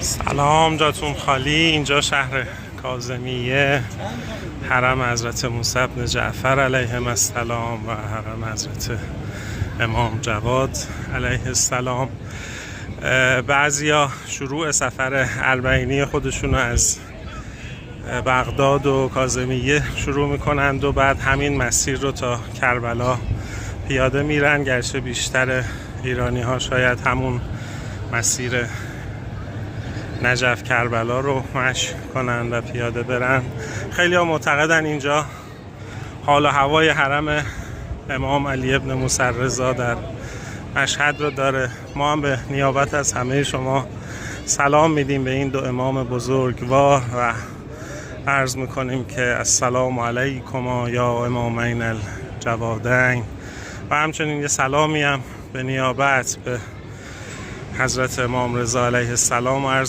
سلام، جاتون خالی. اینجا شهر کاظمیه، حرم حضرت موسی بن جعفر علیه السلام و حرم حضرت امام جواد علیه السلام. بعضیا شروع سفر اربعینی خودشون از بغداد و کاظمیه شروع میکنند و بعد همین مسیر رو تا کربلا پیاده میرن، گرچه بیشتر ایرانی ها شاید همون مسیر نجف کربلا رو مشی کنن و پیاده برن. خیلی ها معتقدن اینجا حال و هوای حرم امام علی ابن موسی رضا در مشهد رو داره. ما هم به نیابت از همه شما سلام میدیم به این دو امام بزرگوار و عرض میکنیم که السلام علیکم یا امامین الجوادین، و همچنین یه سلامی هم به نیابت به حضرت امام رضا علیه السلام عرض